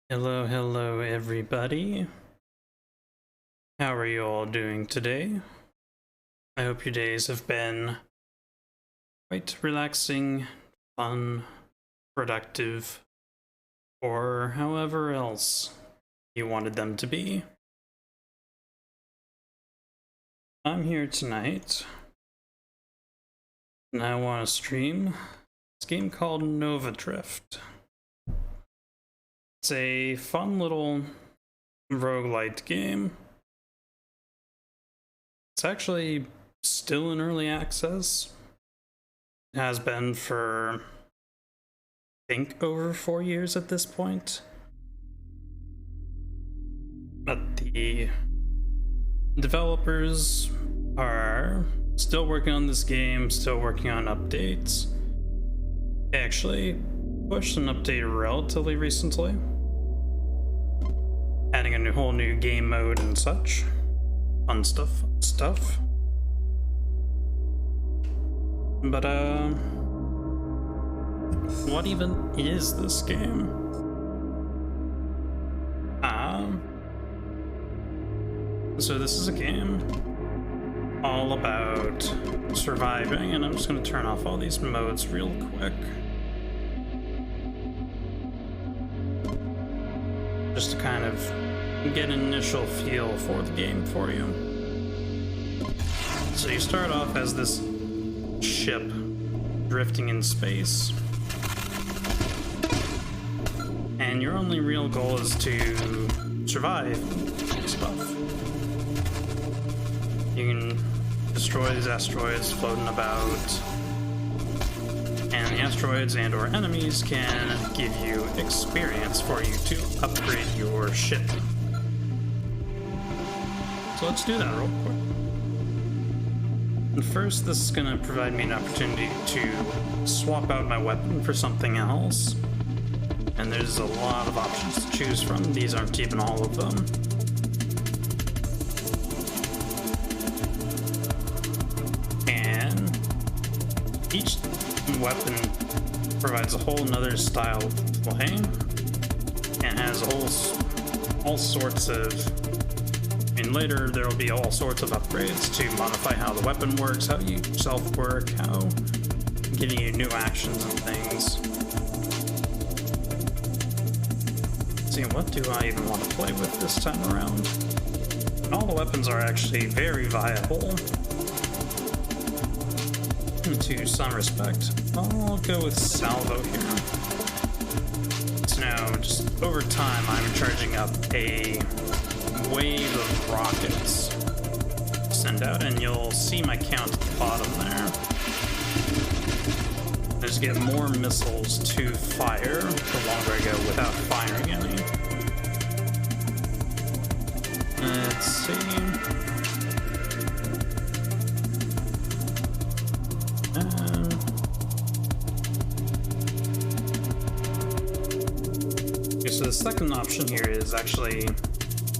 Hello everybody. How are you all doing today? I hope your days have been quite relaxing, fun, productive, or however else you wanted them to be. I'm here tonight, and I want to stream this game called Nova Drift. It's a fun little roguelite game. It's actually still in early access. It has been for, I think, over 4 years at this point. But the developers are still working on this game, still working on updates. They actually pushed an update relatively recently, adding a whole new game mode and such. Fun stuff. But, what even is this game? So this is a game all about surviving, and I'm just going to turn off all these modes real quick. Just to kind of get an initial feel for the game for you. So you start off as this ship drifting in space, and your only real goal is to survive stuff. You can destroy these asteroids floating about, and the asteroids and or enemies can give you experience for you to upgrade your ship. So let's do that real quick. And first, this is going to provide me an opportunity to swap out my weapon for something else. And there's a lot of options to choose from. These aren't even all of them. And each weapon provides a whole nother style of play, and has all sorts of, and later there will be all sorts of upgrades to modify how the weapon works, how you yourself work, how giving you new actions and things. See, what do I even want to play with this time around? And all the weapons are actually very viable to some respect. I'll go with salvo here. So now, just over time, I'm charging up a wave of rockets to send out, and you'll see my count at the bottom there. I just get more missiles to fire the longer I go without firing any. Let's see. So the second option here is actually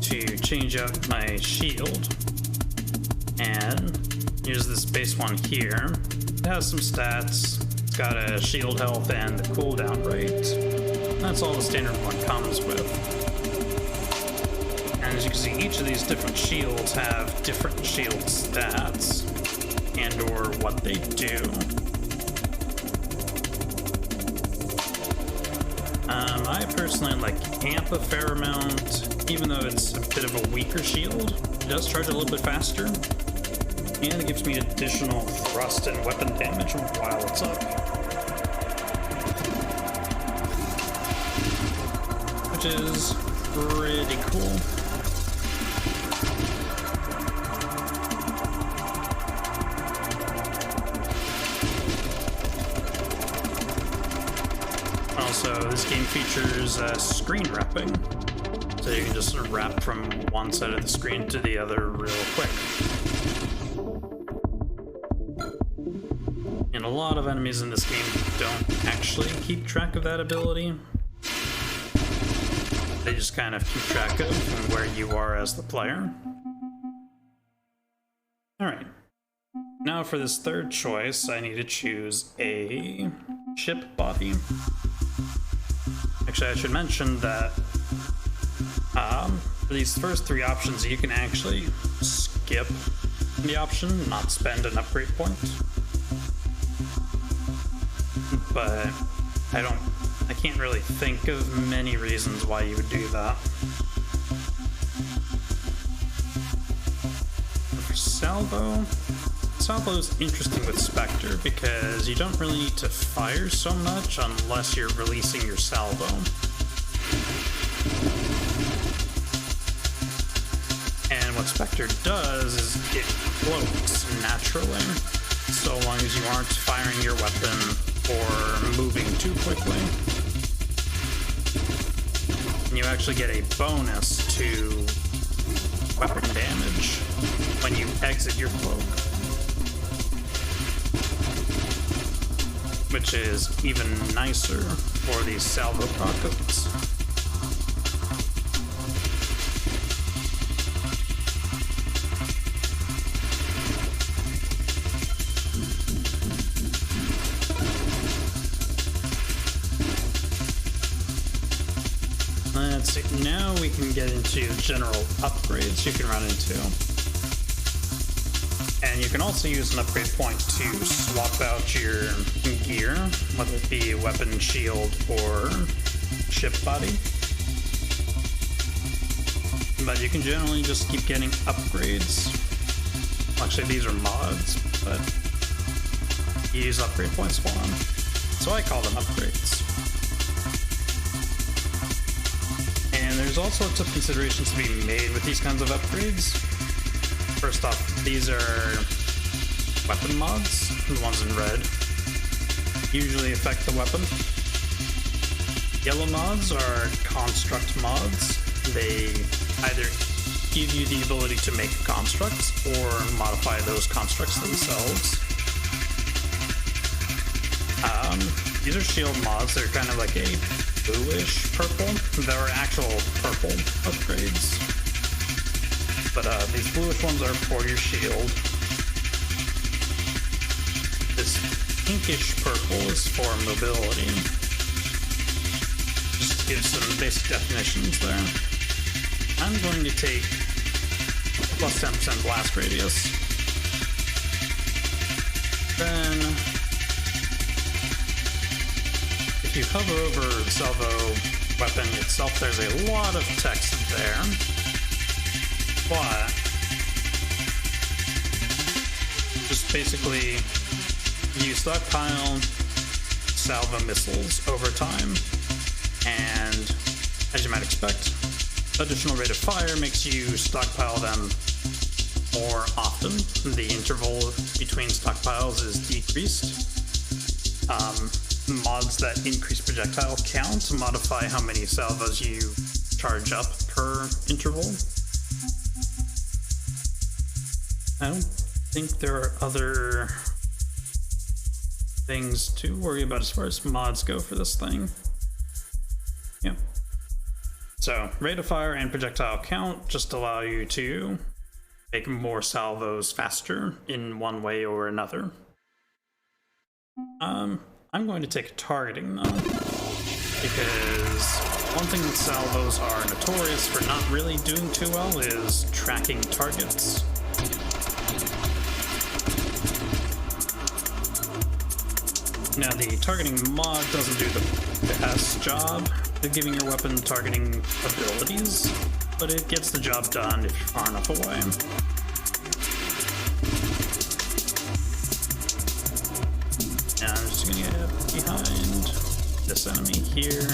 to change out my shield, and here's this base one here. It has some stats. It's got a shield health and the cooldown rate. That's all the standard one comes with. And as you can see, each of these different shields have different shield stats and or what they do. I personally like amp a fair amount, even though it's a bit of a weaker shield. It does charge a little bit faster, and it gives me additional thrust and weapon damage while it's up, which is pretty cool. Also, this game features screen wrapping, so you can just sort of wrap from one side of the screen to the other real quick. And a lot of enemies in this game don't actually keep track of that ability. They just kind of keep track of where you are as the player. Alright. Now for this third choice, I need to choose a ship body. Actually, I should mention that For these first three options, you can actually skip the option, not spend an upgrade point. But I can't really think of many reasons why you would do that. For Salvo's interesting with Spectre because you don't really need to fire so much unless you're releasing your salvo. And what Spectre does is it floats naturally, so long as you aren't firing your weapon or moving too quickly. And you actually get a bonus to weapon damage when you exit your cloak, which is even nicer for these salvo rockets. Let's see, now we can get into general upgrades you can run into. And you can also use an upgrade point to swap out your gear, whether it be weapon, shield, or ship body. But you can generally just keep getting upgrades. Actually, these are mods, but you use upgrade points for them. So I call them upgrades. And there's all sorts of considerations to be made with these kinds of upgrades. First off, these are weapon mods, the ones in red. Usually affect the weapon. Yellow mods are construct mods. They either give you the ability to make constructs or modify those constructs themselves. These are shield mods. They're kind of like a bluish purple. They're actual purple upgrades. But these bluish ones are for your shield. This pinkish purple is for mobility. Just to give some basic definitions there. I'm going to take plus 10% blast radius. Then, if you hover over the salvo weapon itself, there's a lot of text there. But just basically you stockpile salvo missiles over time, and as you might expect, additional rate of fire makes you stockpile them more often. The interval between stockpiles is decreased. Mods that increase projectile count modify how many salvos you charge up per interval. I don't think there are other things to worry about as far as mods go for this thing. Yeah. So, rate of fire and projectile count just allow you to make more salvos faster in one way or another. I'm going to take targeting now, because one thing that salvos are notorious for not really doing too well is tracking targets. Now, the targeting mod doesn't do the best job of giving your weapon targeting abilities, but it gets the job done if you're far enough away. Now, I'm just gonna get behind this enemy here.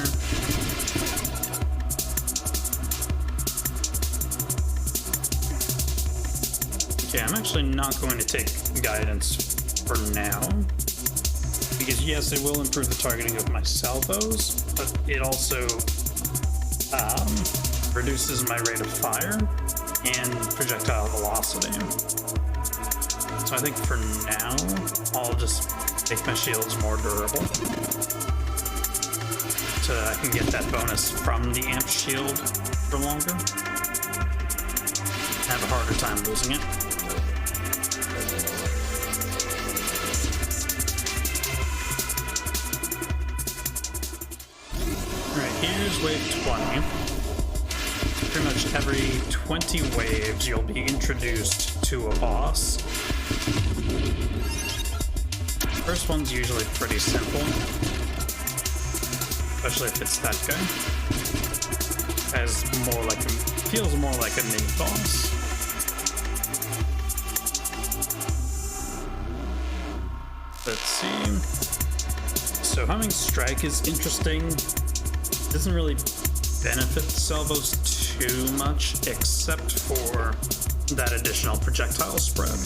Okay, I'm actually not going to take guidance for now, because yes, it will improve the targeting of my salvos, but it also reduces my rate of fire and projectile velocity. So I think for now, I'll just make my shields more durable, so I can get that bonus from the amp shield for longer. I have a harder time losing it. Alright, here's wave 20. pretty much every 20 waves you'll be introduced to a boss. First one's usually pretty simple, especially if it's that guy. Feels more like a mini boss. Let's see. So Humming Strike is interesting. Doesn't really benefit salvos too much, except for that additional projectile spread.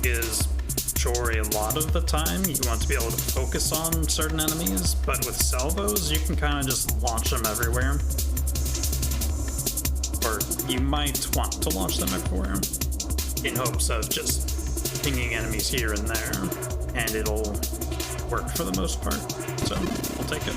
Is sure, a lot of the time you want to be able to focus on certain enemies, but with salvos you can kind of just launch them everywhere. Or you might want to launch them everywhere in hopes of just pinging enemies here and there, and it'll work for the most part, so I'll take it.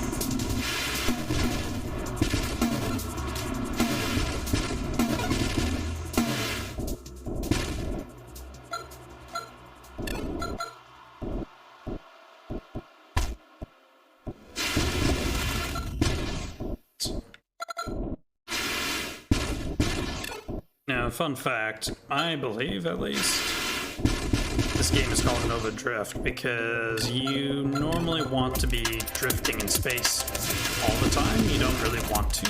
Now, fun fact, I believe at least, this game is called Nova Drift because you normally want to be drifting in space all the time. You don't really want to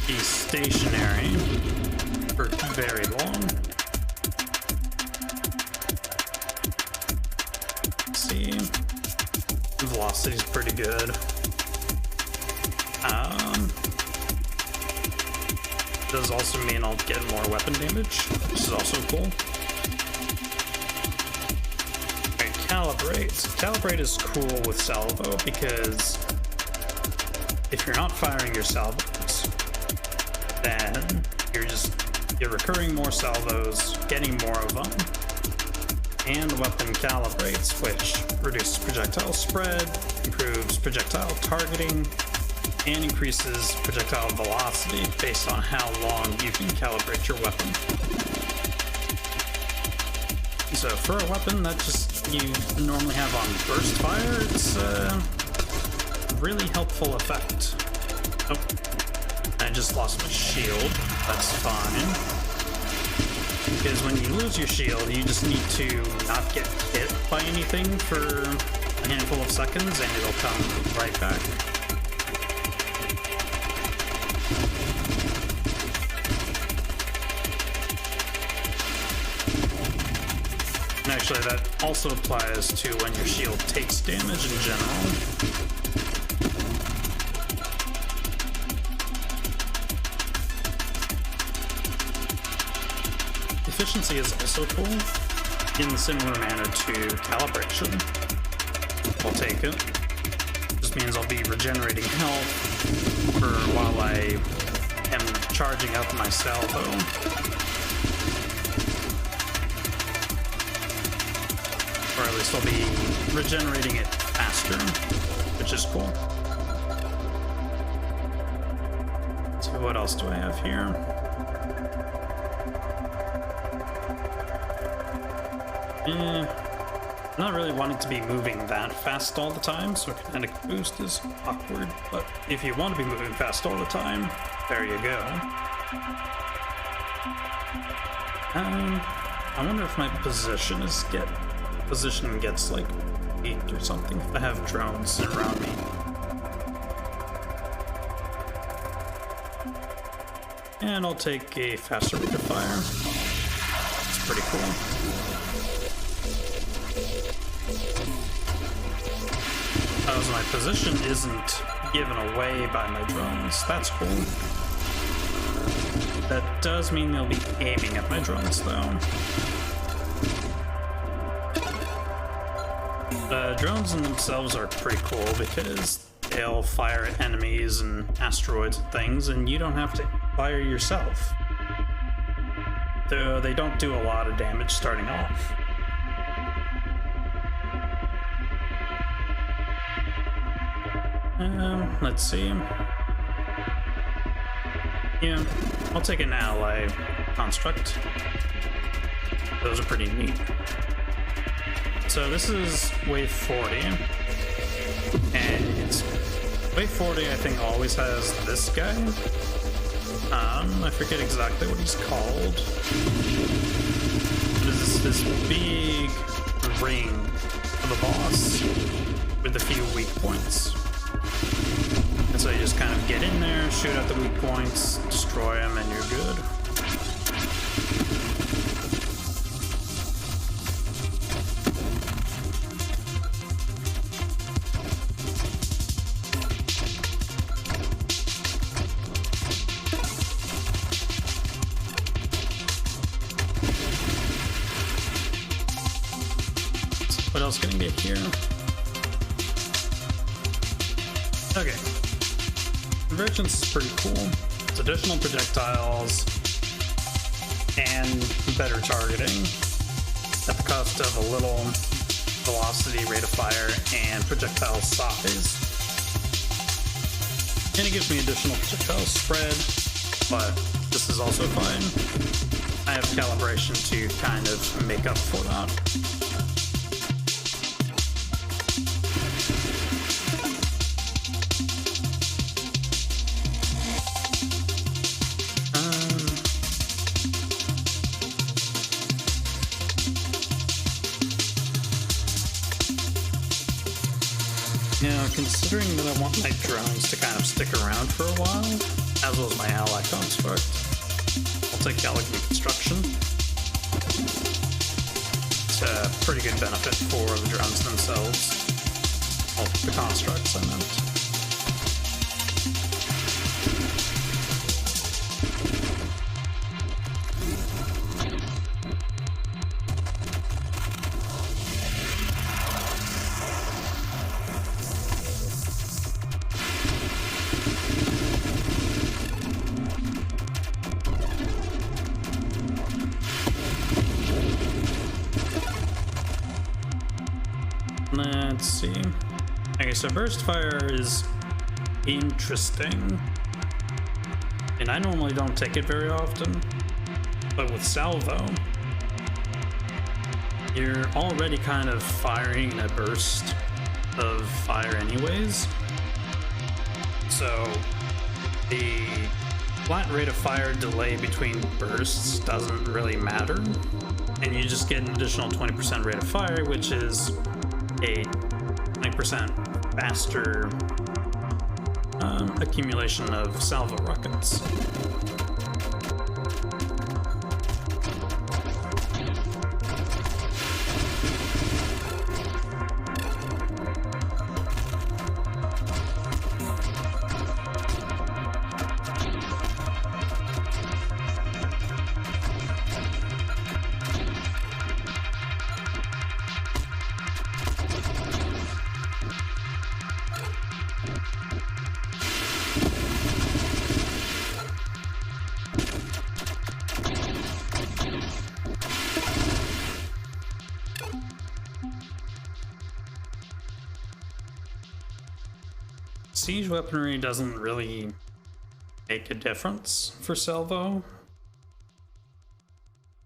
be stationary for very long. Let's see, velocity's pretty good. Does also mean I'll get more weapon damage, which is also cool. Calibrate. Calibrate is cool with salvo because if you're not firing your salvos, then you're recurring more salvos, getting more of them, and the weapon calibrates, which reduces projectile spread, improves projectile targeting, and increases projectile velocity based on how long you can calibrate your weapon. So for a weapon that you normally have on burst fire, it's a really helpful effect. Oh, I just lost my shield. That's fine. Because when you lose your shield, you just need to not get hit by anything for a handful of seconds and it'll come right back. Actually, that also applies to when your shield takes damage in general. Efficiency is also cool, in similar manner to calibration. I'll take it. Just means I'll be regenerating health for while I am charging up my salvo. Or at least I'll be regenerating it faster, which is cool. So what else do I have here? I'm not really wanting to be moving that fast all the time, so kinetic boost is awkward, but if you want to be moving fast all the time, there you go. I wonder if my positioning gets like peaked or something if I have drones around me. And I'll take a faster rate of fire. It's pretty cool. Oh, so my position isn't given away by my drones. That's cool. That does mean they'll be aiming at my drones though. Drones in themselves are pretty cool because they'll fire at enemies and asteroids and things, and you don't have to fire yourself. Though they don't do a lot of damage starting off. Let's see. Yeah, I'll take an ally construct. Those are pretty neat. So this is wave 40, and it's Wave 40, I think, always has this guy. I forget exactly what he's called. It is this big ring of a boss with a few weak points. And so you just kind of get in there, shoot at the weak points, destroy them, and you're good. What else can I get here? Okay. Convergence is pretty cool. It's additional projectiles and better targeting at the cost of a little velocity, rate of fire, and projectile size. And it gives me additional projectile spread, but this is also fine. I have calibration to kind of make up for that. Now, considering that I want my drones to kind of stick around for a while, as well as my ally construct, I'll take elegant construction. It's a pretty good benefit for the drones themselves. Well, the constructs, I meant. Let's see. Okay, so burst fire is interesting. And I normally don't take it very often. But with salvo, you're already kind of firing in a burst of fire anyways. So the flat rate of fire delay between bursts doesn't really matter. And you just get an additional 20% rate of fire, which is a 20% faster accumulation of salvo rockets. Siege weaponry doesn't really make a difference for salvo.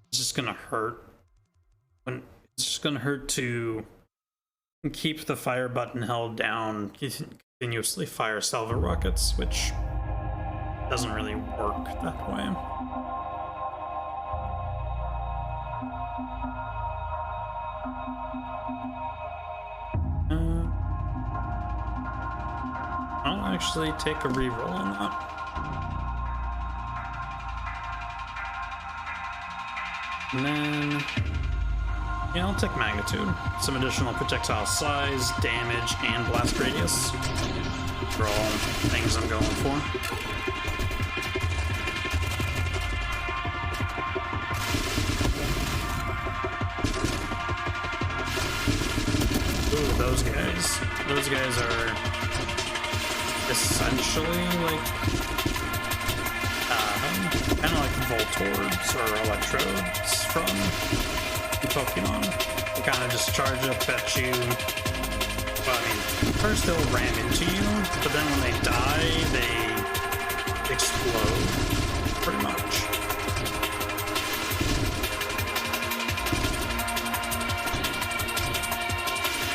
It's just gonna hurt. It's just gonna hurt to keep the fire button held down, continuously fire salvo rockets, which doesn't really work that way. I'll actually take a reroll on that. And then, yeah, I'll take magnitude. Some additional projectile size, damage, and blast radius. For all things I'm going for. Ooh, those guys. Those guys are essentially like kind of like Voltorbs or Electrodes from Pokemon. They kind of just charge up at you. Well, I mean, first they'll ram into you, but then when they die, they explode, pretty much.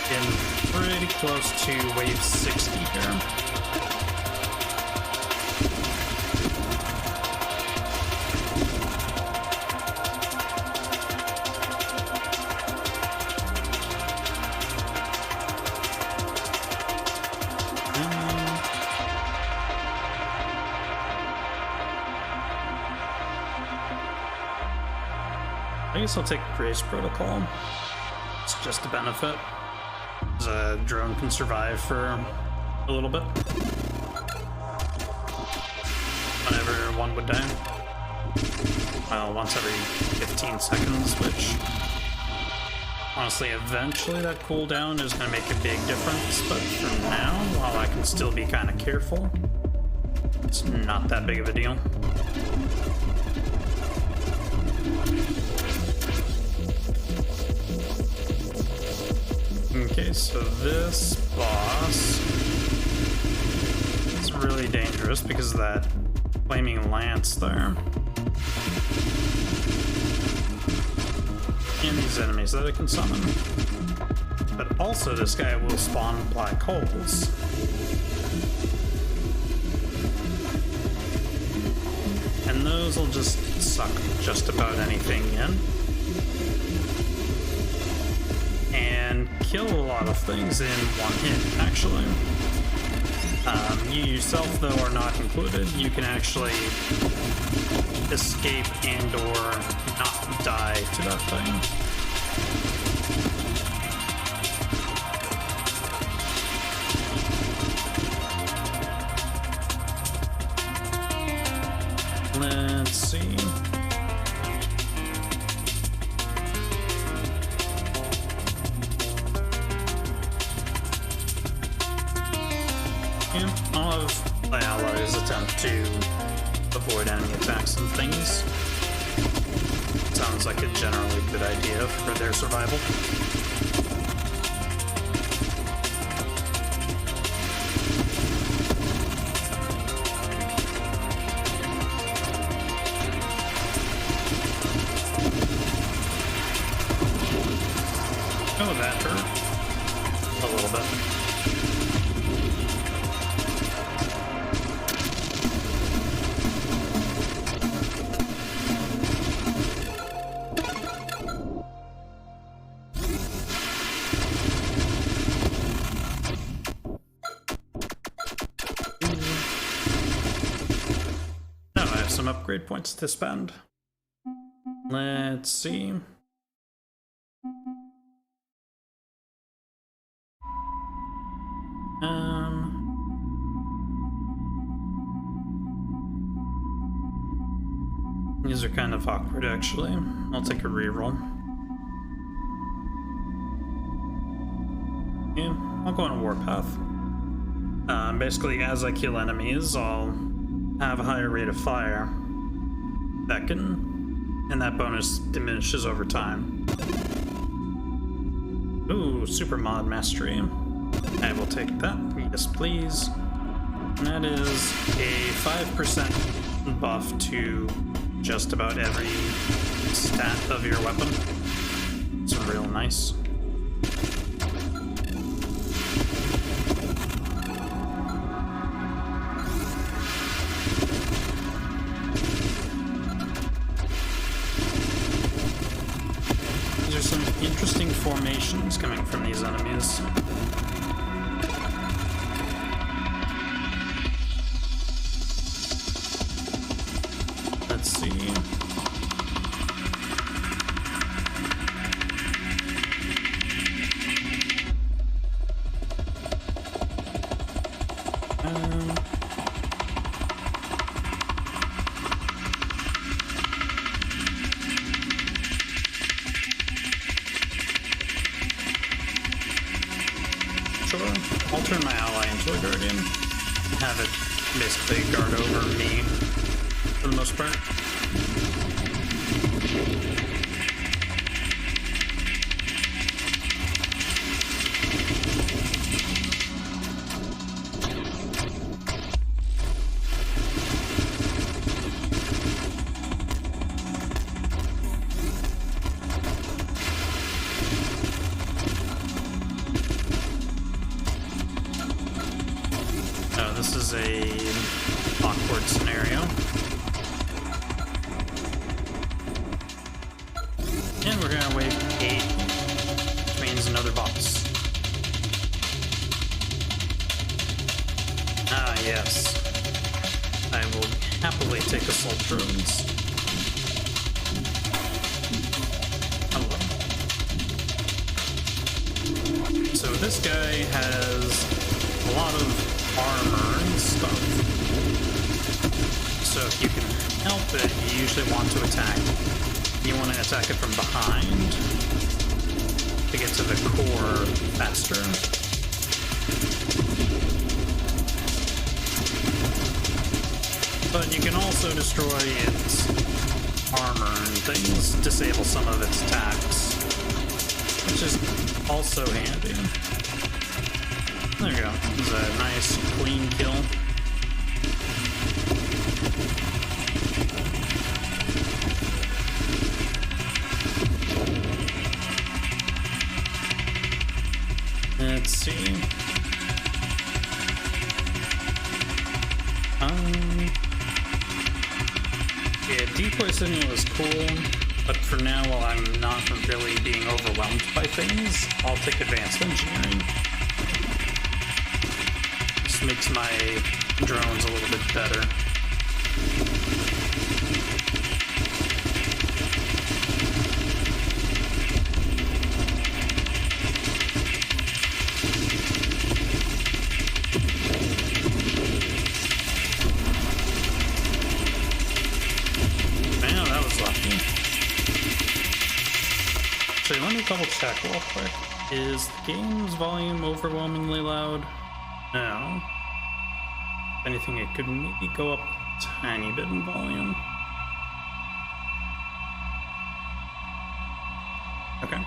Getting pretty close to wave 60 here. I guess I'll take Grace Protocol. It's just a benefit. The drone can survive for a little bit. Whenever one would die. Well, once every 15 seconds, which honestly, eventually that cooldown is going to make a big difference, but for now, while I can still be kind of careful, it's not that big of a deal. Okay, so this boss is really dangerous because of that flaming lance there. And these enemies that I can summon. But also this guy will spawn black holes. And those will just suck just about anything in. And kill a lot of things in one hit, actually. You yourself, though, are not included. You can actually escape and or not die to that thing. Let's see. Yeah, I'll have my allies attempt to avoid enemy attacks and things. Sounds like a generally good idea for their survival. Oh, that hurt a little bit. Some upgrade points to spend. Let's see. These are kind of awkward, actually. I'll take a reroll. Yeah, I'll go on a warpath. Basically, as I kill enemies, I'll have a higher rate of fire that can, and that bonus diminishes over time. Ooh, super mod mastery. I will take that. Yes, please. And that is a 5% buff to just about every stat of your weapon. It's real nice. Some interesting formations coming from these enemies. Let's see. I'll turn my ally into a guardian and have it basically guard over me for the most part. This is a awkward scenario. And we're gonna wait 8, which means another boss. Ah, yes. I will happily take assault drones. this guy has a lot of armor and stuff. So if you can help it, you usually want to attack. You want to attack it from behind to get to the core faster. But you can also destroy its armor and things, disable some of its attacks, which is also handy. There we go. This is a nice, clean kill. Let's see. Yeah, decoy signal is cool, but for now, while I'm not really being overwhelmed by things, I'll take advanced engineering. This makes my drones a little bit better. Let me double check real quick. Is the game's volume overwhelmingly loud? No. If anything, it could maybe go up a tiny bit in volume. Okay.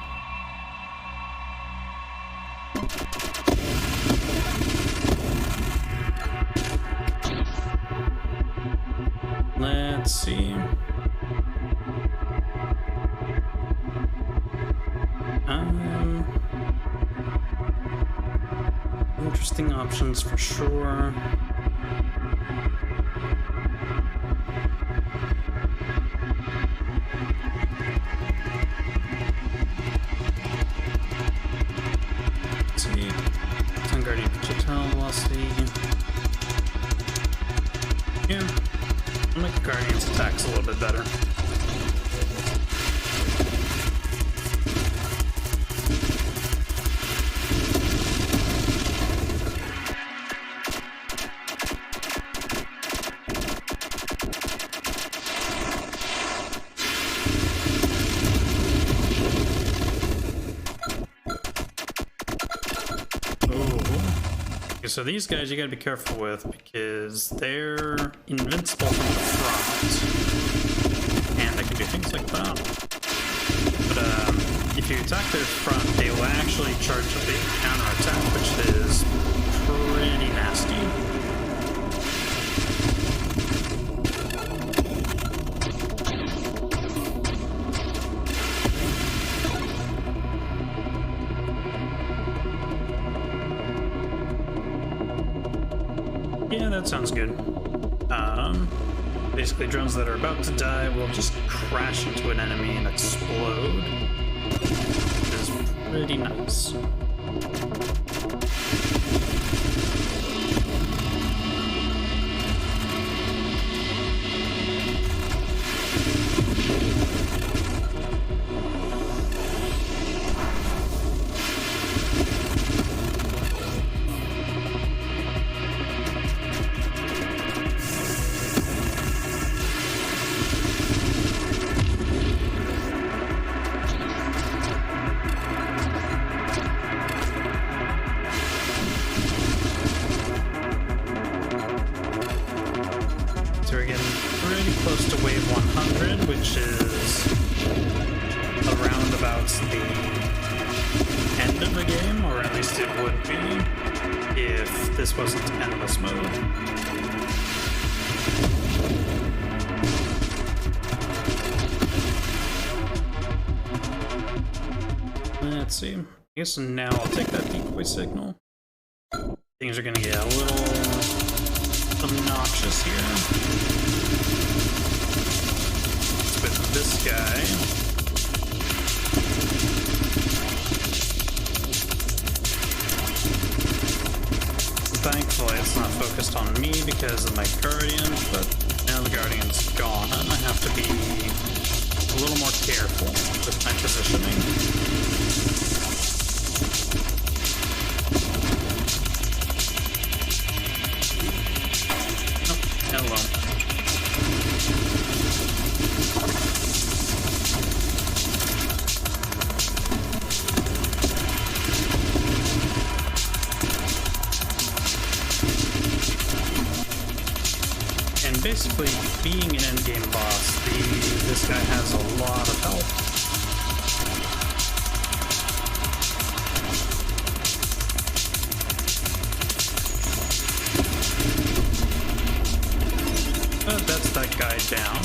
Let's see. Interesting options for sure. Let's see. Sun Guardian projectile velocity. Yeah. I'll make the Guardian's attacks a little bit better. So these guys you gotta be careful with because they're invincible from the front, and they can do things like that. But if you attack their front, they will actually charge a big counterattack, which is pretty nasty. Yeah, that sounds good. Basically drones that are about to die will just crash into an enemy and explode, which is pretty nice. Close to wave 100, which is around about the end of the game, or at least it would be if this wasn't endless mode. Let's see. I guess now I'll take that decoy signal. Things are gonna get a little obnoxious here. With this guy. Thankfully it's not focused on me because of my Guardian, but now the Guardian's gone and I have to be a little more careful with my positioning. Hello. And basically, being an endgame boss, this guy has a lot of health. That's that guy down.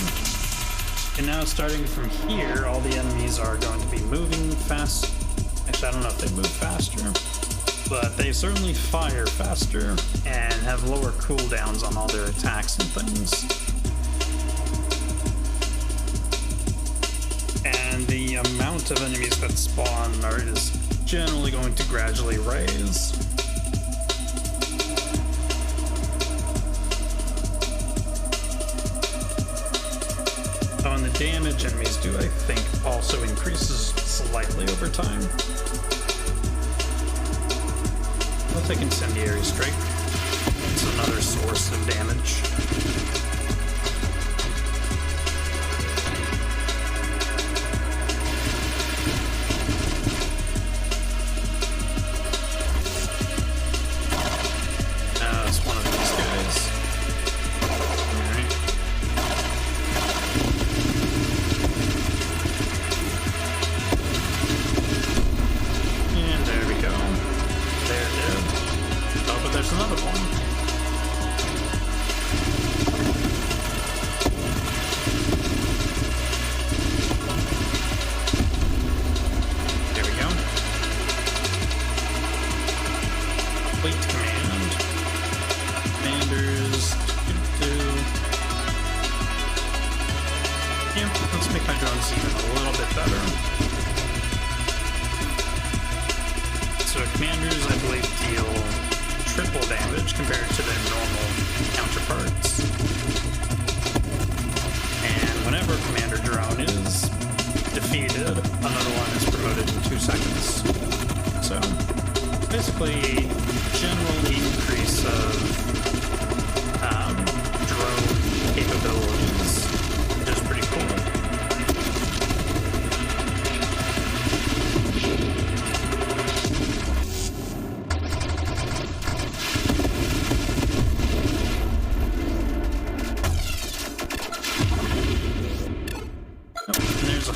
And now starting from here, all the enemies are going to be moving fast. Actually, I don't know if they move faster, but they certainly fire faster and have lower cooldowns on all their attacks and things. And the amount of enemies that spawn is generally going to gradually raise. Oh, and the damage enemies do, I think, also increases slightly over time. I'll take Incendiary Strike. It's another source of damage. It's one of these guys. Alright. And there we go. There it is. Oh, but there's another one. There we go. Complete command. Commanders. Yeah, let's make my drones even a little bit better. So commanders, I believe, deal triple damage compared to their normal counterparts. And whenever a commander drone is defeated, another one is promoted in 2 seconds. So basically, general increase of drone capabilities, which is pretty cool.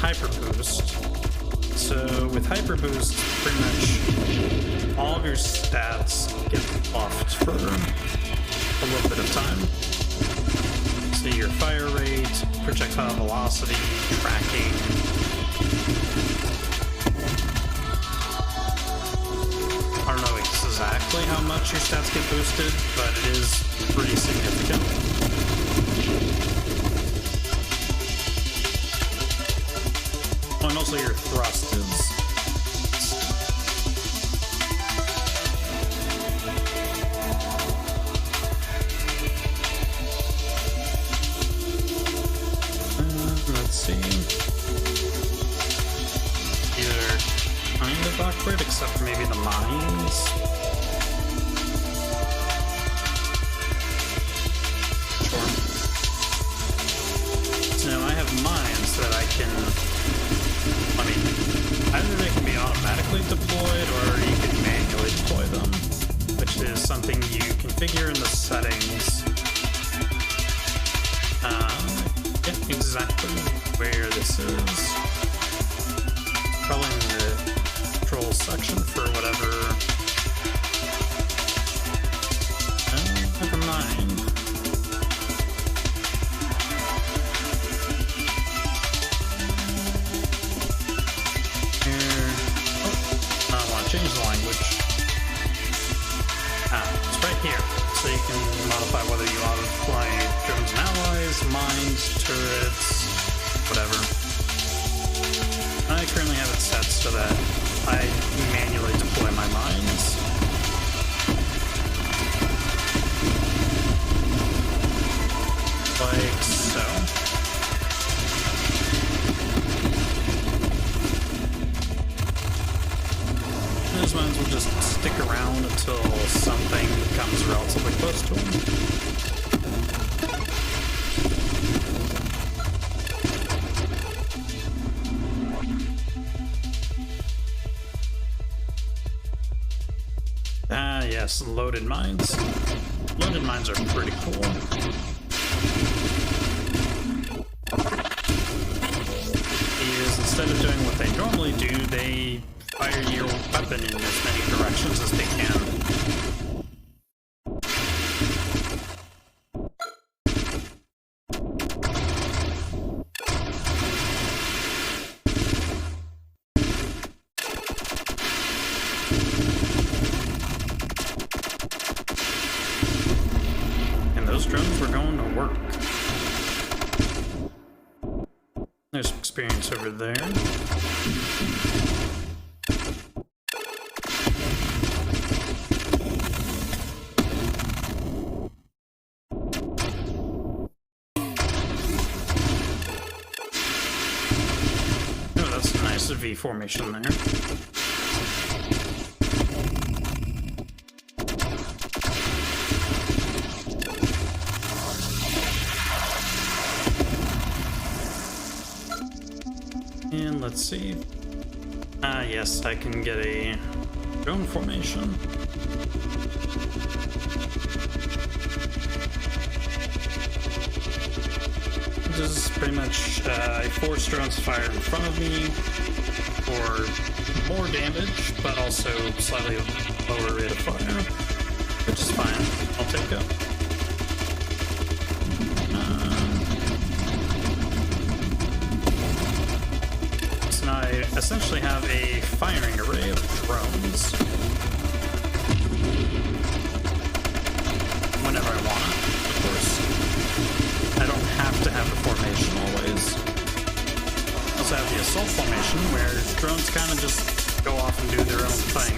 Hyper boost. So with hyper boost, pretty much all of your stats get buffed for a little bit of time. So your fire rate, projectile velocity, tracking. I don't know exactly how much your stats get boosted, but it is pretty significant. And also your thrust is... let's see. Either kind of awkward, except for maybe the mines. Sure. So now I have mines that I can... I mean, either they can be automatically deployed or you can manually deploy them, which is something you configure in the settings. Get exactly where this is. Probably in the control section for whatever. Never mind. Change the language. It's right here. So you can modify whether you auto-deploy drones and allies, mines, turrets, whatever. I currently have it set so that I manually deploy my mines. Like so. Those ones will just stick around until something comes relatively close to them. yes, loaded mines. Loaded mines are pretty cool. Is instead of doing what they normally do, they fire your weapon in as many directions as they can. And those drones were going to work. There's some experience over there. Oh, that's a nice V formation there. And let's see. Yes, I can get a drone formation. This is pretty much I force drones fired in front of me for more damage, but also slightly lower rate of fire, which is fine. I'll take it. So now I essentially have a firing array of drones whenever I want it, of course. I don't have to have a formation always. I also have the assault formation where drones kind of just go off and do their own thing.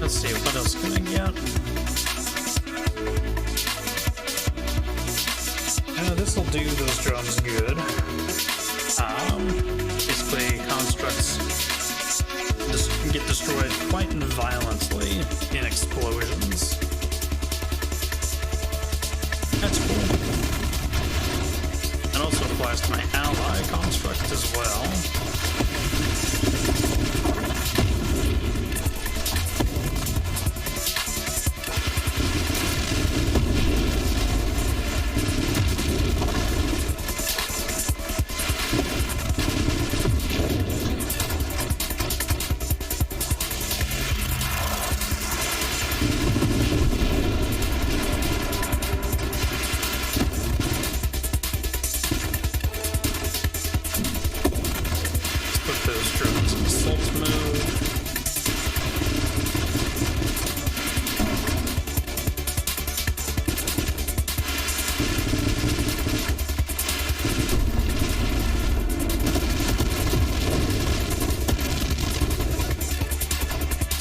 Let's see, what else can I get? This'll do those drones good. Basically, constructs just get destroyed quite violently in explosions. That's cool. It also applies to my ally construct as well.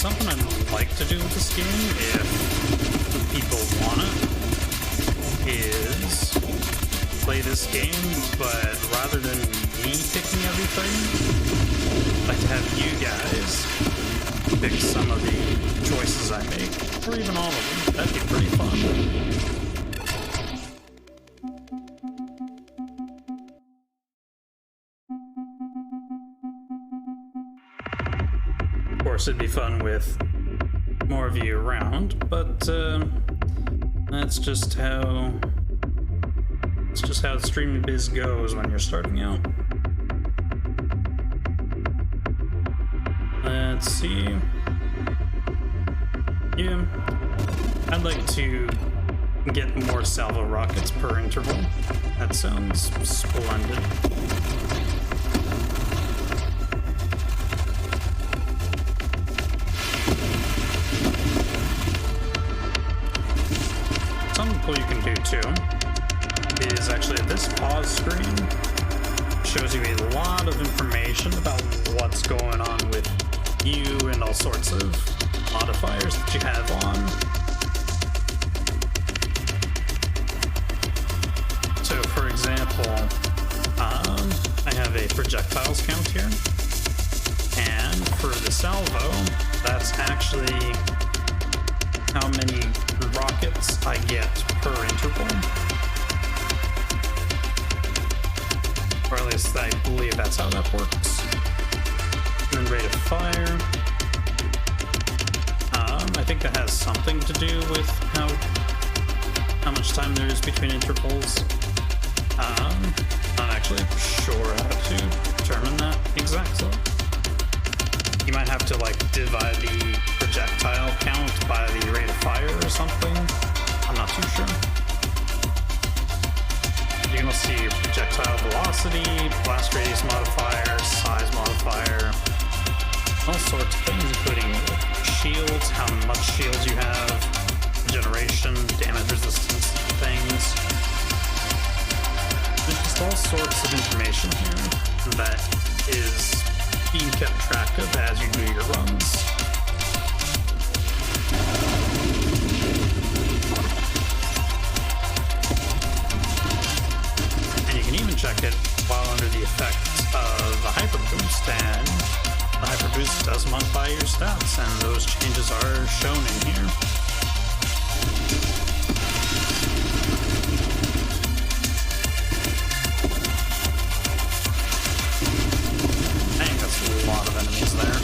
Something I'd like to do with this game, if people want it, is play this game, but rather than me picking everything, I'd like to have you guys pick some of the choices I make, or even all of them. That'd be pretty fun. Of course, it'd be fun with more of you around, but that's just how the streaming biz goes when you're starting out. Let's see. Yeah, I'd like to get more salvo rockets per interval. That sounds splendid. Something cool you can do too is actually this pause screen shows you a lot of information about what's going on with you and all sorts of modifiers that you have on. So for example, I have a projectiles count here, and for the salvo, that's actually how many rockets I get per interval. Or at least I believe that's how that works. And then rate of fire. I think that has something to do with how much time there is between intervals. Not actually sure how to determine that exactly. You might have to like divide the projectile count by the rate of fire or something. I'm not too sure. You can also see projectile velocity, blast radius modifier, size modifier, all sorts of things, including shields, how much shields you have, regeneration, damage resistance, things. There's just all sorts of information here that is being kept track of as you do your runs. Check it while under the effects of a hyper boost, and the hyper boost does modify your stats, and those changes are shown in here. Dang, that's a lot of enemies there.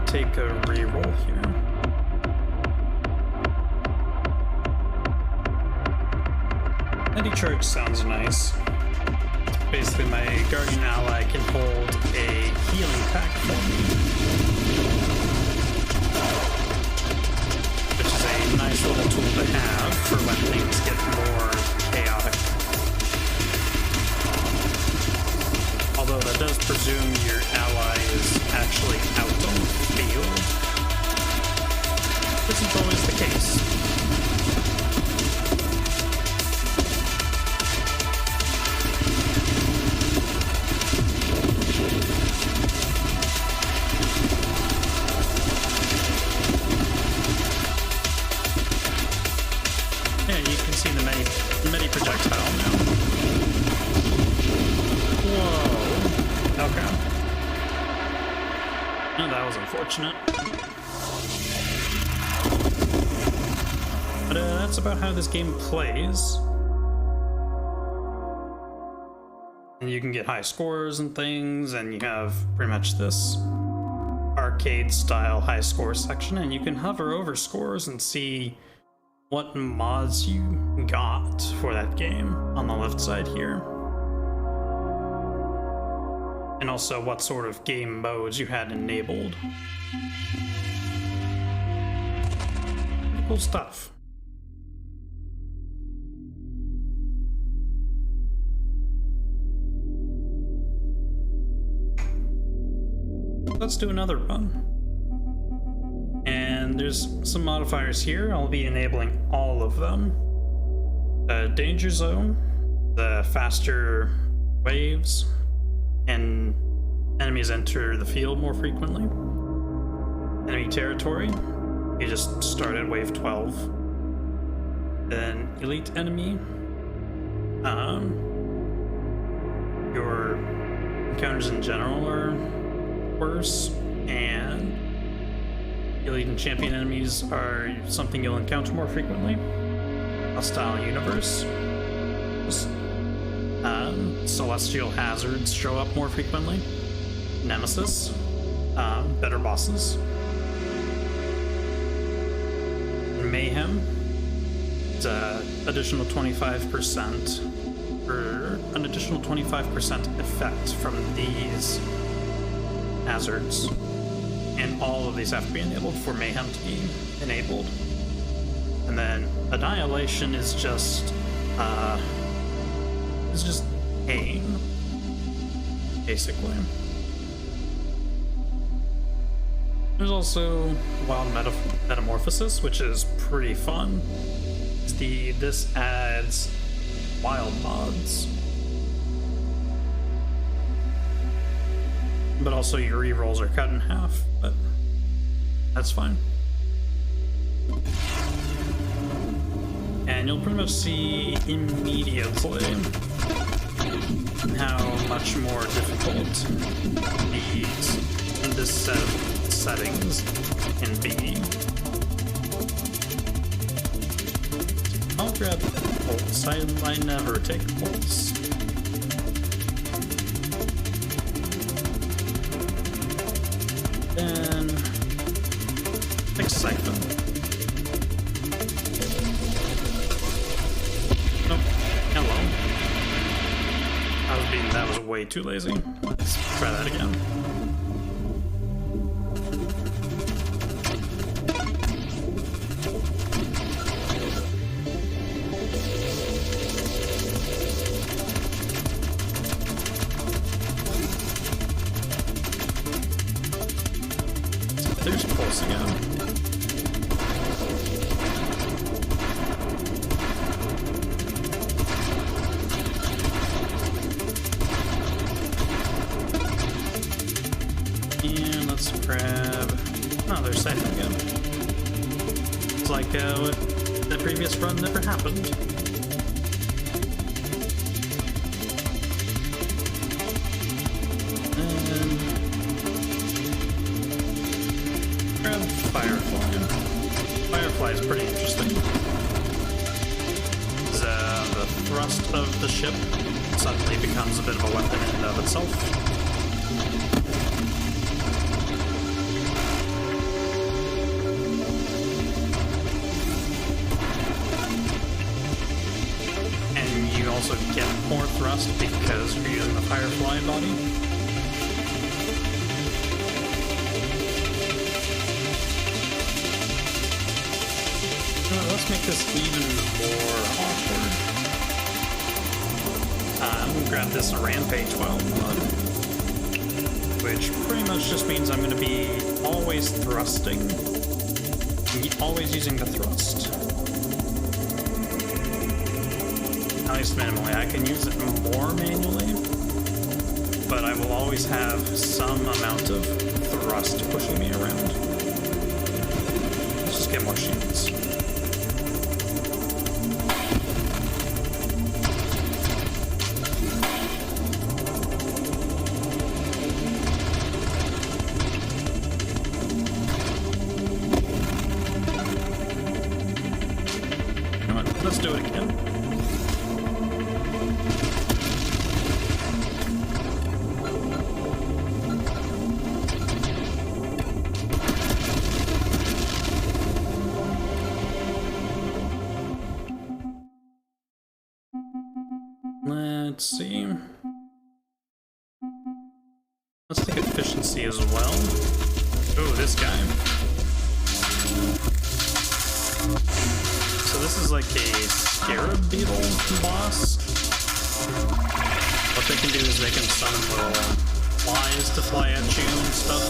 Take a reroll here. Anti-charge sounds nice. Basically, my guardian ally can hold a healing pack for me, which is a nice little tool to have for when things get more chaotic. Although that does presume your ally is actually out on the field. This isn't always the case. Yeah, you can see the medi projectile now. Whoa. Okay. Oh, that was unfortunate. But that's about how this game plays. And you can get high scores and things, and you have pretty much this arcade-style high score section, and you can hover over scores and see what mods you got for that game on the left side here. And also what sort of game modes you had enabled. Pretty cool stuff. Let's do another run. And there's some modifiers here. I'll be enabling all of them. The danger zone, the faster waves, and enemies enter the field more frequently. Enemy territory, you just start at wave 12. Then elite enemy, your encounters in general are worse, and elite and champion enemies are something you'll encounter more frequently. Hostile universe. Celestial hazards show up more frequently. Nemesis. better bosses. Mayhem, it's additional 25%, or an additional 25% effect from these hazards. And all of these have to be enabled for Mayhem to be enabled. And then Annihilation is just pain, basically. There's also Wild Metamorphosis, which is pretty fun. This adds wild mods, but also your rerolls are cut in half, but that's fine. And you'll pretty much see immediately how much more difficult this set of settings can be. I'll grab bolts. I never take bolts. Then take siphon. Nope. Hello. That was way too lazy. Let's try that again. There's pulse again. And let's grab... Oh, there's siphon again. It's like the previous run never happened. Firefly is pretty interesting. The thrust of the ship suddenly becomes a bit of a weapon in and of itself. And you also get more thrust because you're using the Firefly body. Let's make this even more awkward. I'm gonna grab this Rampage Wild mod, which pretty much just means I'm gonna be always thrusting, always using the thrust. At least minimally. I can use it more manually, but I will always have some amount of thrust pushing me around. Let's just get more shields. Let's do it again. Let's see. Let's take efficiency as well. Oh, this guy. So this is like a scarab beetle boss. What they can do is they can summon little flies to fly at you and stuff.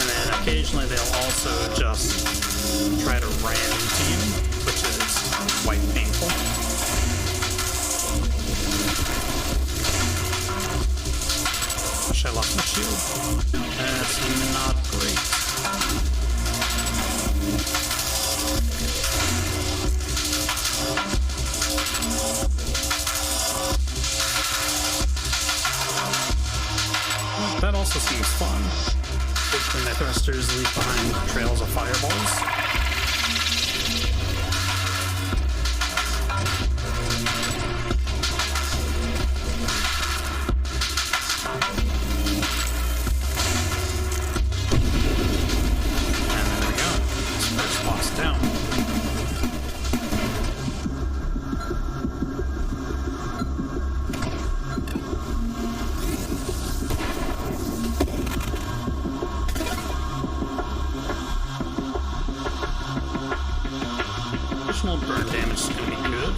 And then occasionally they'll also just try to ram into you, which is quite painful. Gosh, I lost my shield. That's not great. That also seems fun. Basically, my thrusters leave behind trails of fireballs. additional burn damage is going to be good.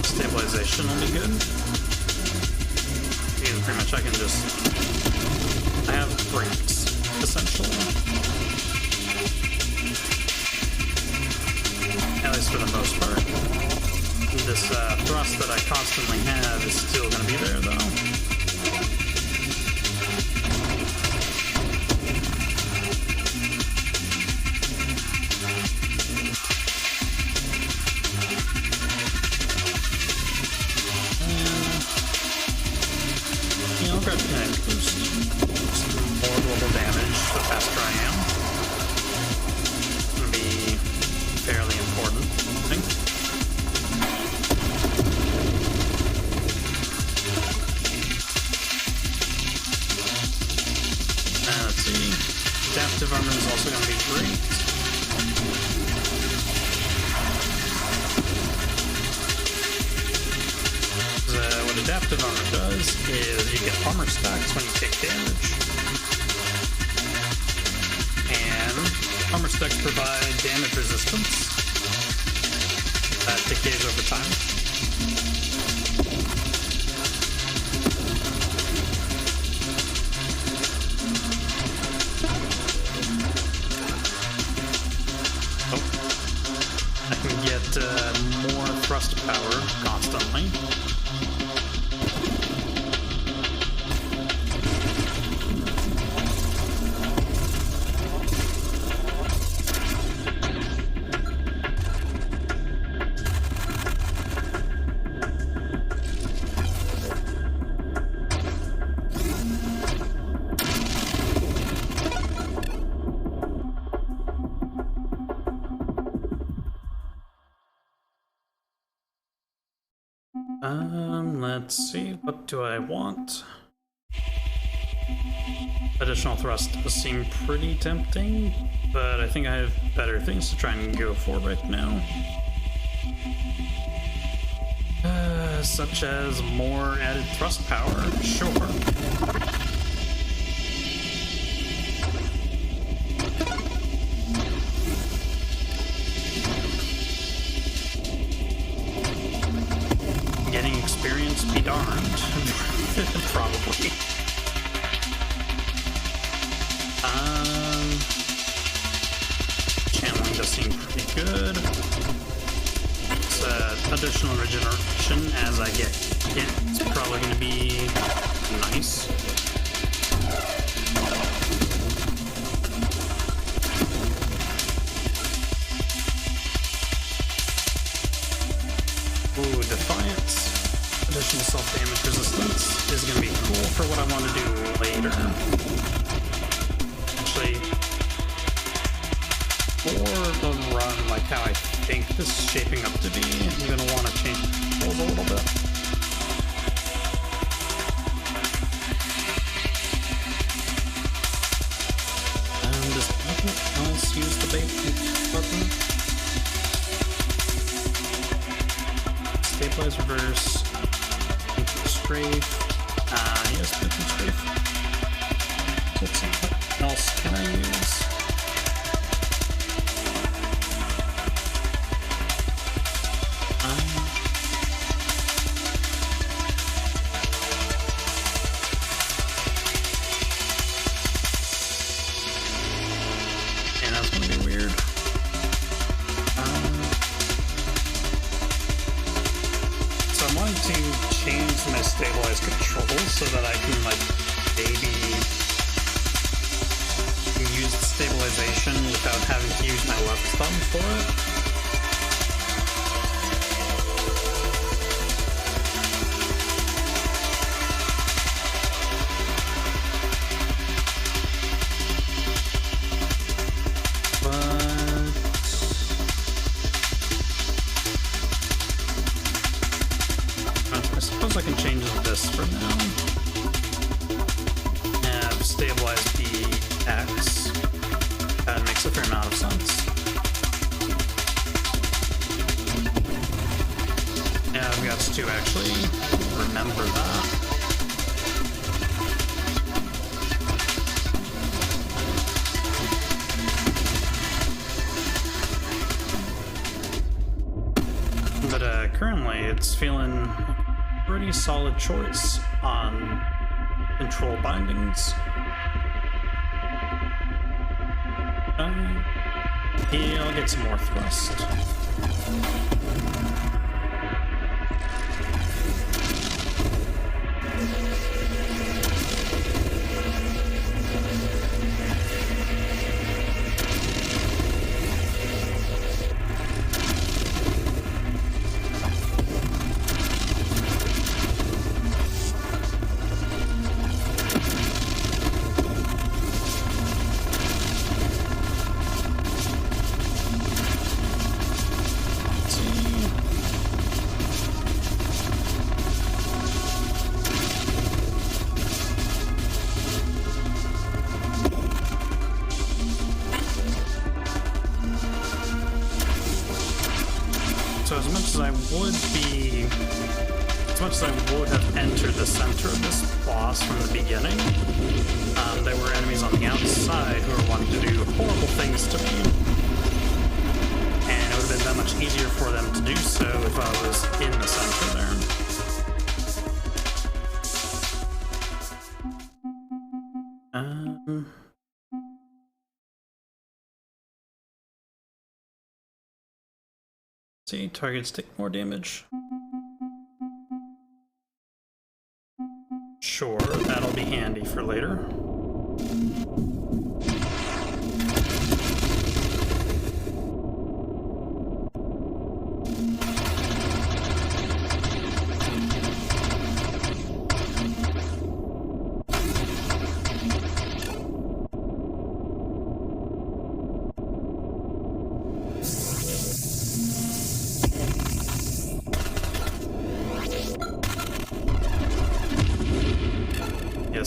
Stabilization will be good. Because pretty much I can just... I have brakes, essentially. At least for the most part. This thrust that I constantly have is still going to be there, though. Adaptive armor is also going to be great. What adaptive armor does is you get armor stacks when you take damage. And armor stacks provide damage resistance that decays over time. More thrust power constantly. Let's see, what do I want? Additional thrust does seem pretty tempting, but I think I have better things to try and go for right now. Such as more added thrust power, sure. Experience be darned. Probably. Channeling does seem pretty good. It's additional regeneration as I get hit. It's probably going to be nice. Ooh, Defiance. Additional self-damage resistance is going to be cool for what I want to do later. Actually, for the run, like how I think this is shaping up to be, I'm going to want to change the controls a little bit. And does nothing else use the bait button? Stabilize, reverse. Strafe. Yes, but strafe. Let's see, what else can I use? And that's gonna be weird. So I'm wanting to change my stabilized controls so that I can, like, maybe use the stabilization without having to use my left thumb for it. X. That makes a fair amount of sense. Yeah, I've got to actually remember that. But currently it's feeling a pretty solid choice on control bindings. Yeah, I'll get some more thrust. As much as I would have entered the center of this boss from the beginning, there were enemies on the outside who were wanting to do horrible things to me. And it would have been that much easier for them to do so if I was in the center there. See, targets take more damage. Sure, that'll be handy for later.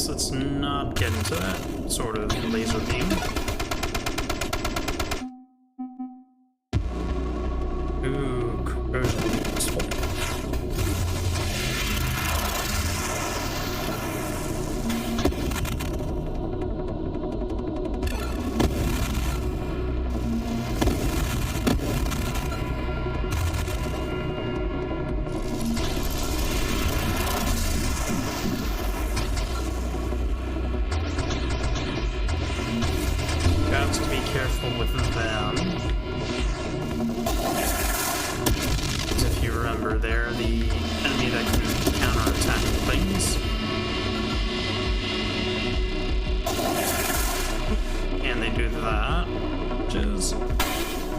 Let's not get into that sort of laser beam. Ooh, corrosion. Careful with them. Because if you remember, they're the enemy that can counterattack things. And they do that, which is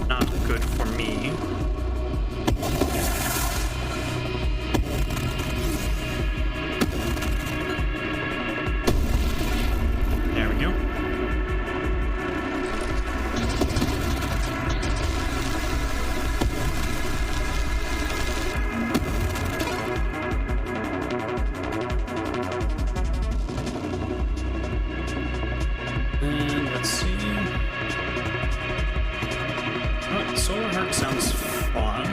not good for me. There we go. Solar Heart sounds fun.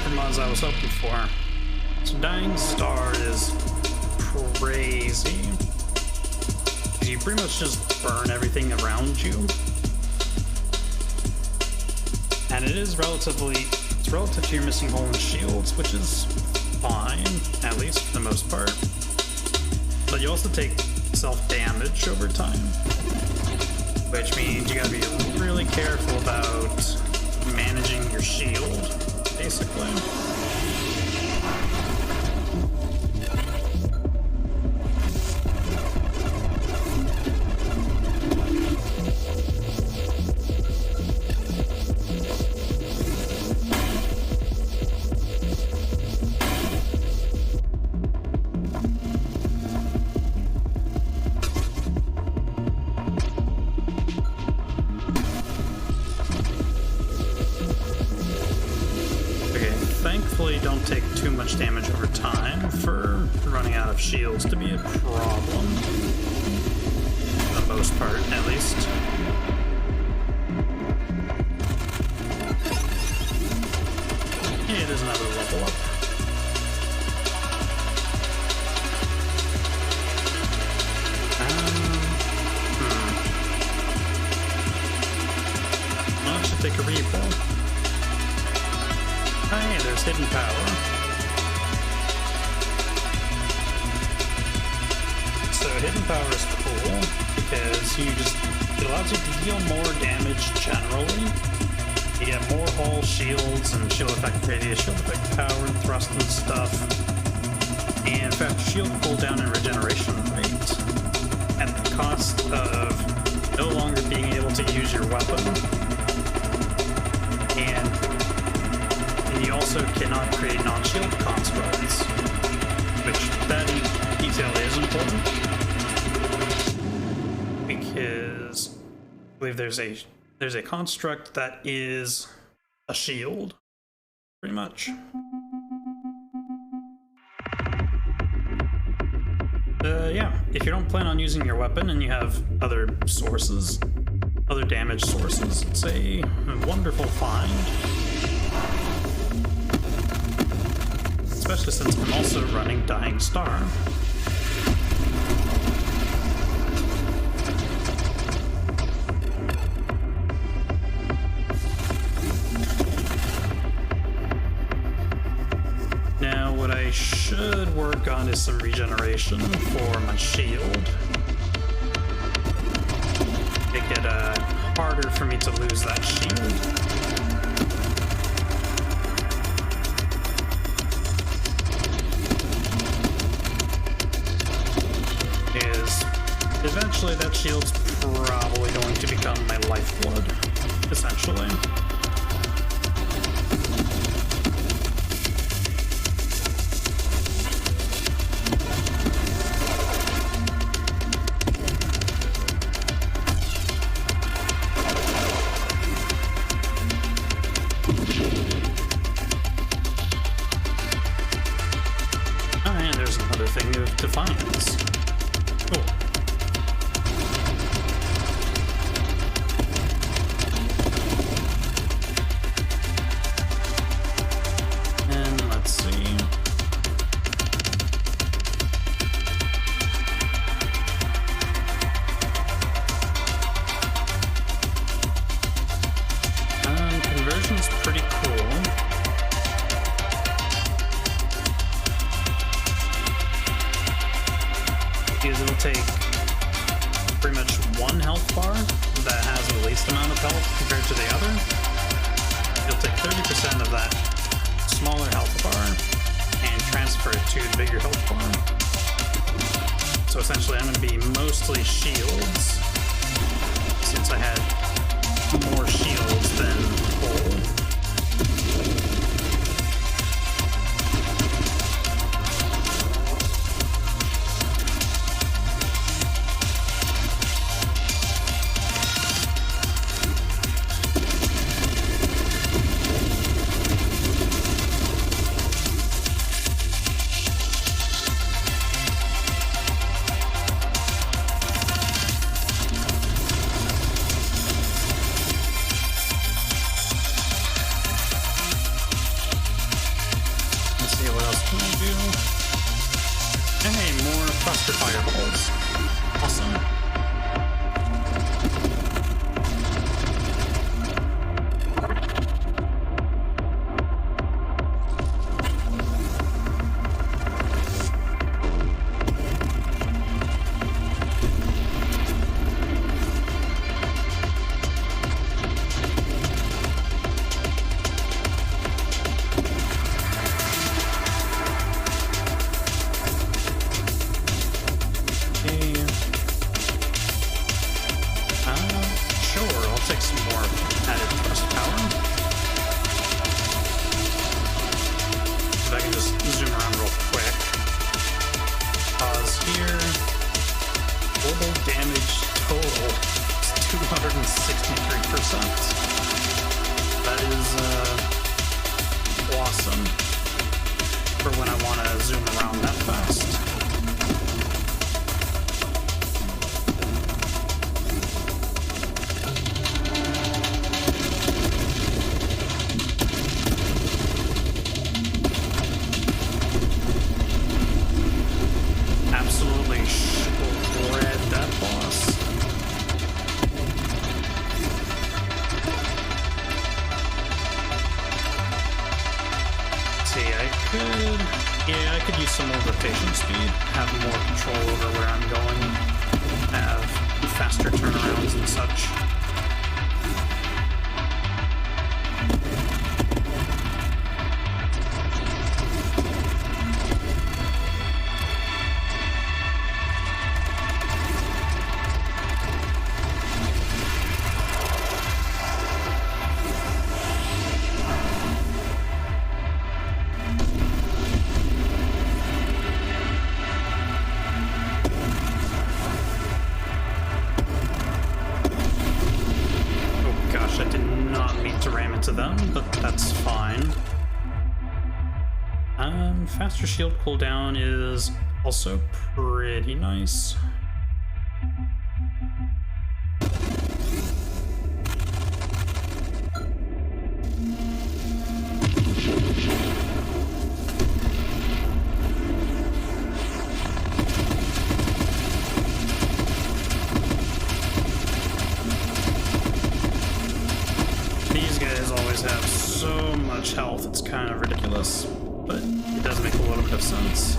from as I was hoping for. So Dying Star is crazy. You pretty much just burn everything around you. And it is relative to your missing hull and shields, which is fine, at least for the most part. But you also take self-damage over time, which means you gotta be really careful about managing your shield, basically. Thankfully, don't take too much damage over time for running out of shields to be a problem. For the most part, at least. Yeah, there's another level up. Well, I should take a refill. Hey, there's hidden power. So hidden power is cool because it allows you to deal more damage generally. You get more hull, shields, and shield effect radius, shield effect power, and thrust and stuff. And in fact, shield cooldown and regeneration rate at the cost of no longer being able to use your weapon. And you also cannot create non-shield constructs, which that detail is important because I believe there's a construct that is a shield, pretty much. Yeah, if you don't plan on using your weapon and you have other sources, other damage sources, it's a wonderful find. Especially since I'm also running Dying Star. Now, what I should work on is some regeneration for my shield. Make it harder for me to lose that shield. Eventually, that shield's probably going to become my lifeblood, essentially. And there's another thing of Defiance. Cool. Pretty cool. Because it'll take pretty much one health bar that has the least amount of health compared to the other. You'll take 30% of that smaller health bar and transfer it to the bigger health bar. So essentially I'm going to be mostly shields since I had more shields than hull. see what else can I do. Hey, more cluster fireballs. Awesome. Awesome for when I want to zoom around that fast. Absolutely shred that boss. I could use some more rotation speed, have more control over where I'm going, have faster turnarounds and such. To them, but that's fine. Faster shield cooldown is also pretty nice. Have so much health, it's kind of ridiculous, but it does make a little bit of sense.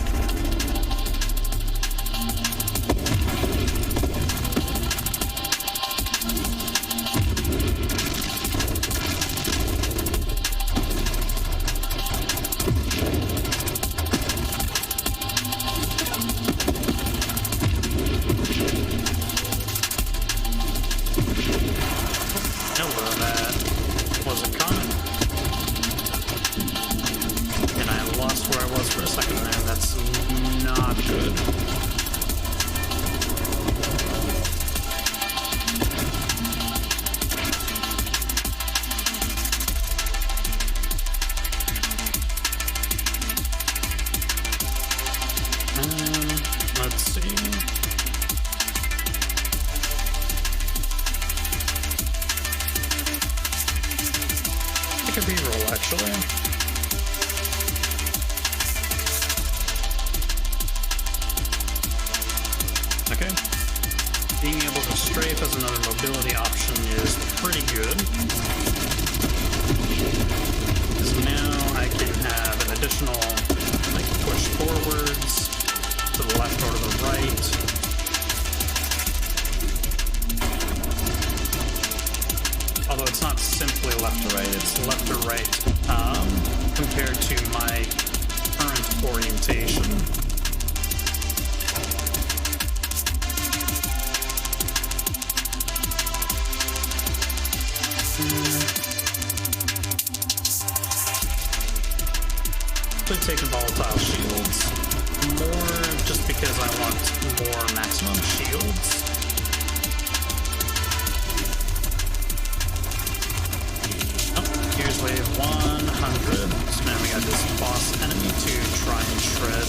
Hello, that wasn't coming. And I lost where I was for a second there. That's not good. Let's see. Take a B-roll, actually. Okay. Being able to strafe as another mobility option is pretty good. Because now I can have an additional, like, push forwards, to the left or to the right. Although it's not simply left to right, it's left to right compared to my current orientation. Could take volatile shields, more just because I want more maximum shields. Here's wave 100. So now we got this boss enemy to try and shred.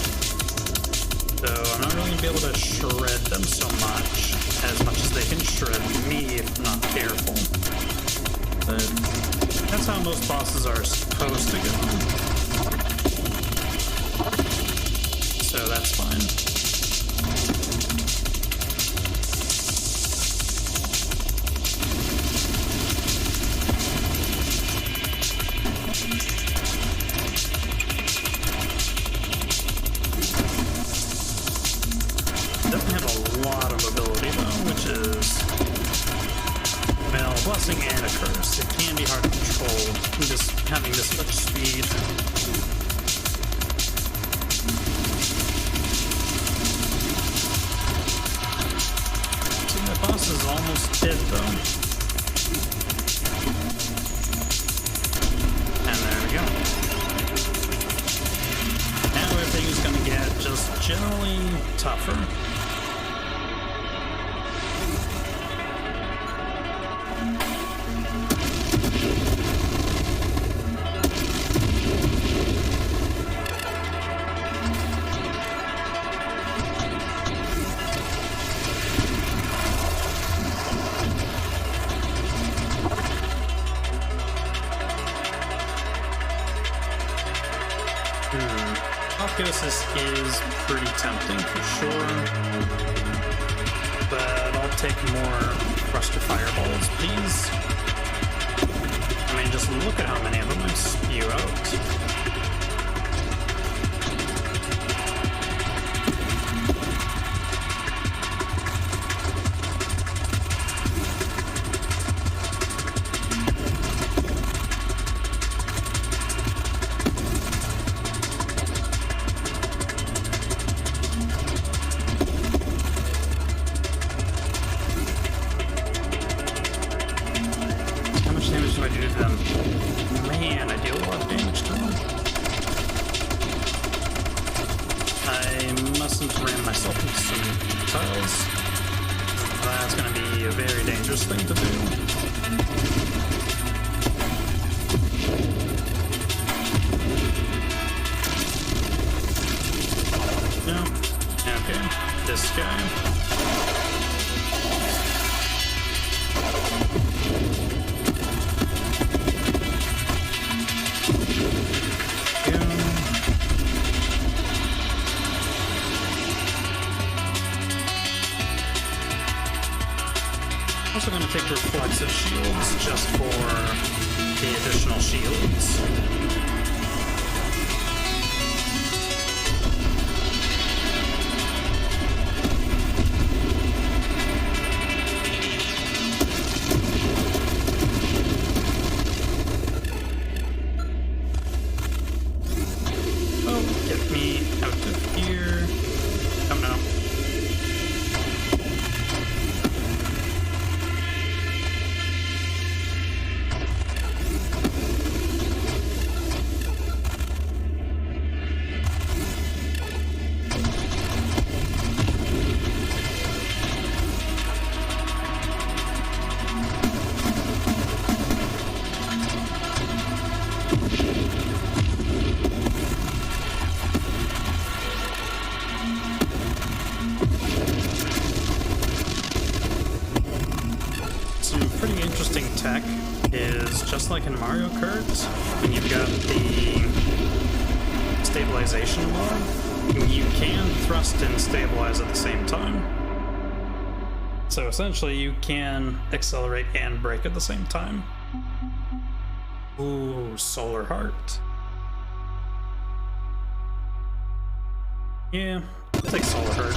So I'm not really going to be able to shred them so much as they can shred me if I'm not careful. But that's how most bosses are supposed to go. having this much speed. See, the boss is almost dead though. And there we go. Now everything is going to get just generally tougher. Apotheosis is pretty tempting for sure, but I'll take more thruster fireballs, please. I mean, just look at how many of them I spew out. That's going to be a very dangerous thing to do. No. Okay. This guy. Also going to take reflexive shields just for the additional shields. Oh, get me out of here. Oh no. Tech is just like in Mario Kart, when you've got the stabilization mode, you can thrust and stabilize at the same time. So essentially you can accelerate and brake at the same time. Ooh, Solar Heart. Yeah, I'll take Solar Heart.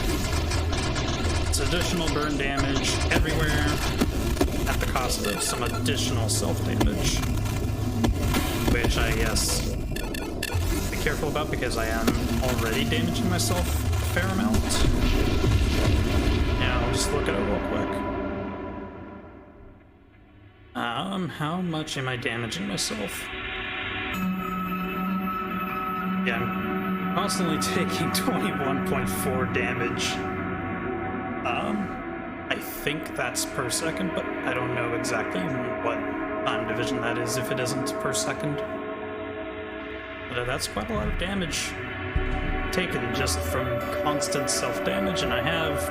It's additional burn damage everywhere, at the cost of some additional self-damage, which I guess be careful about because I am already damaging myself a fair amount. Yeah, I'll just look at it real quick. How much am I damaging myself? Yeah, I'm constantly taking 21.4 damage. I think that's per second, but I don't know exactly what time division that is if it isn't per second. But that's quite a lot of damage taken just from constant self-damage, and I have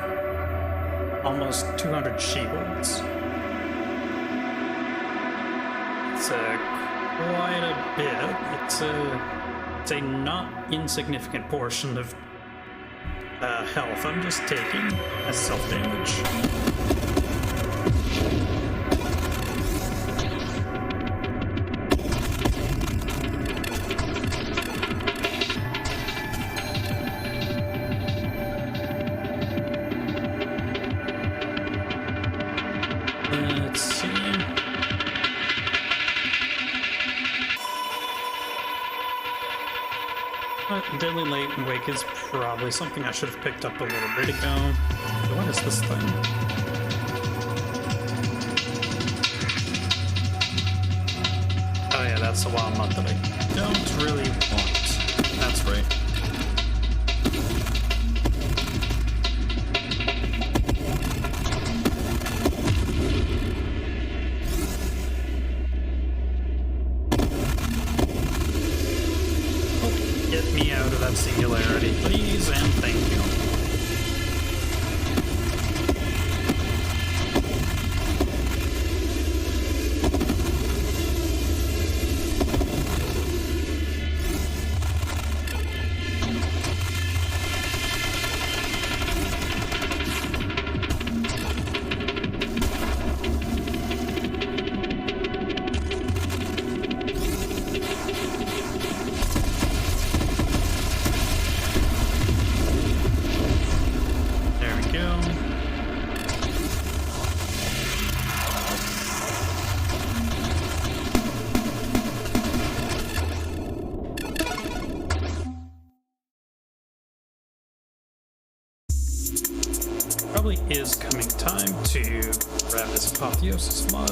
almost 200 shields. It's quite a bit. It's a not insignificant portion of health I'm just taking as self-damage. Let's see. Deadly late wake is probably something I should have picked up a little bit ago. What is this thing? Oh yeah, that's the wild mutt that I don't really want. That's right. Get me out of that singularity, please, and thank you. Probably is coming time to grab this apotheosis mod.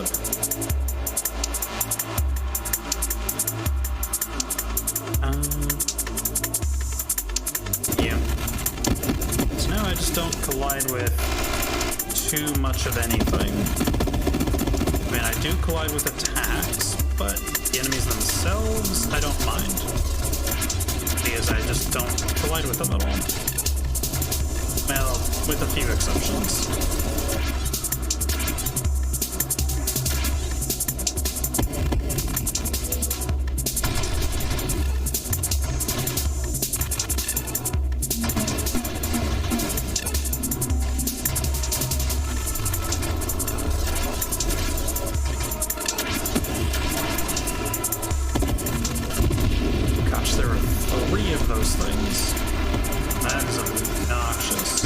Yeah. So now I just don't collide with too much of anything. I mean, I do collide with attacks, but the enemies themselves, I don't mind. Because I just don't collide with them at all. Well, with a few exceptions. Gosh, there were 3 of those things. That is obnoxious.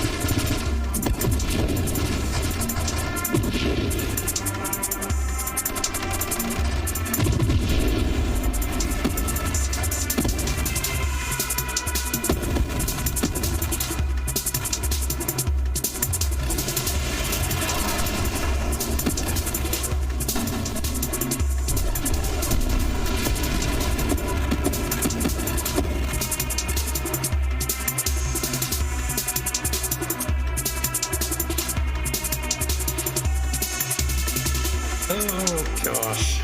Oh gosh.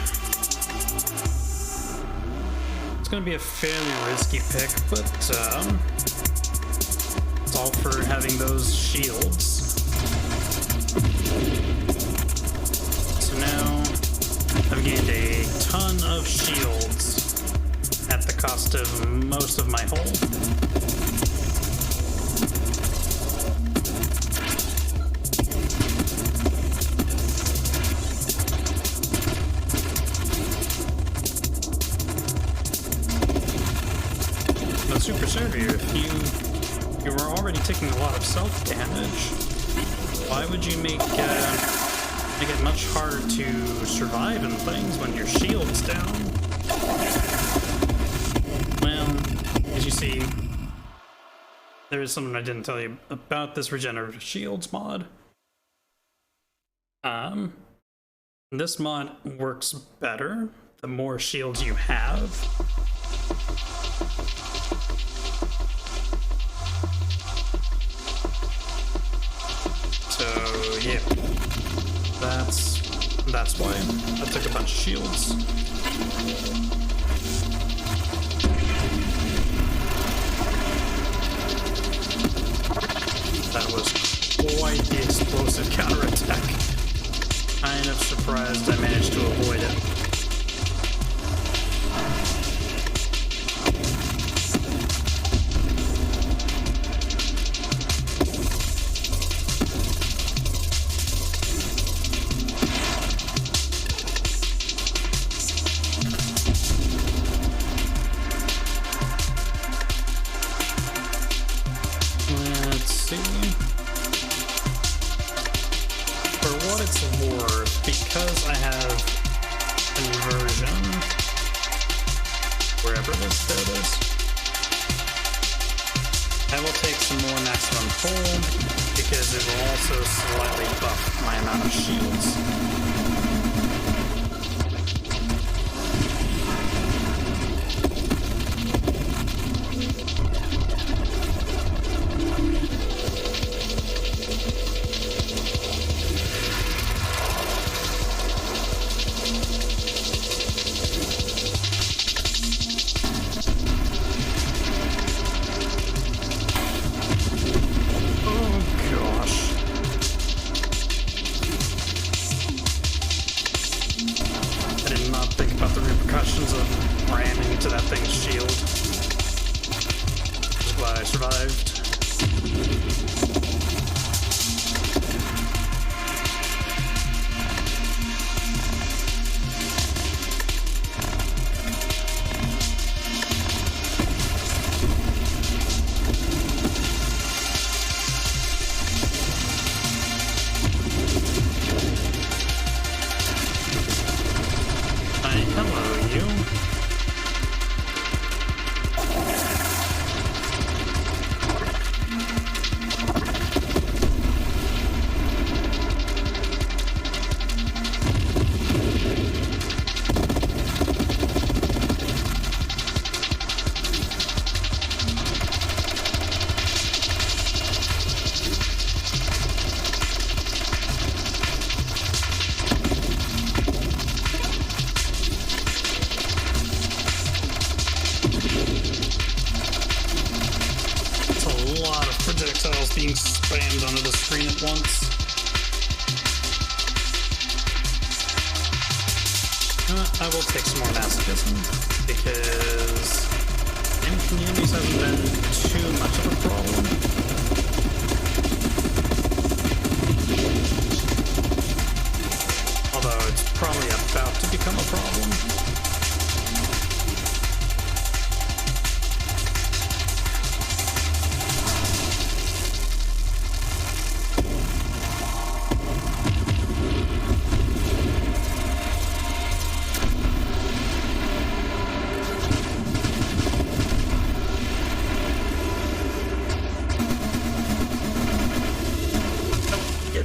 It's gonna be a fairly risky pick, but it's all for having those shields. So now I've gained a ton of shields at the cost of most of my hull. Supersurvior, if you were already taking a lot of self-damage, why would you make it much harder to survive in things when your shield's down? Well, as you see, there is something I didn't tell you about this regenerative shields mod. This mod works better the more shields you have. So yeah, that's why I took a bunch of shields. That was quite the explosive counterattack. Kind of surprised I managed to avoid it. Because I have inversion, wherever it is, there it is. I will take some more maximum hold because it will also slightly buff my amount of shields. Of ramming into that thing's shield. Which is why I survived. Projectiles being spammed onto the screen at once. I will take some more masochism because in communities hasn't been too much of a problem. Although it's probably about to become a problem.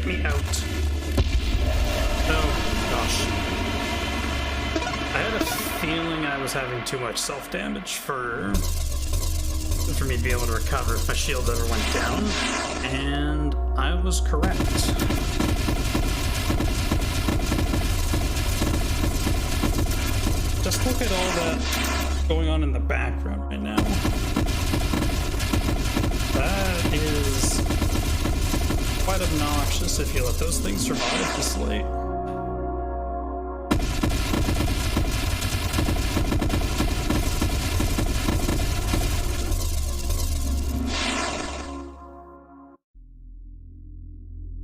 Me out. Oh gosh. I had a feeling I was having too much self-damage for me to be able to recover if my shield ever went down, and I was correct. Just look at all that going on in the background right now. That is quite obnoxious if you let those things survive this late.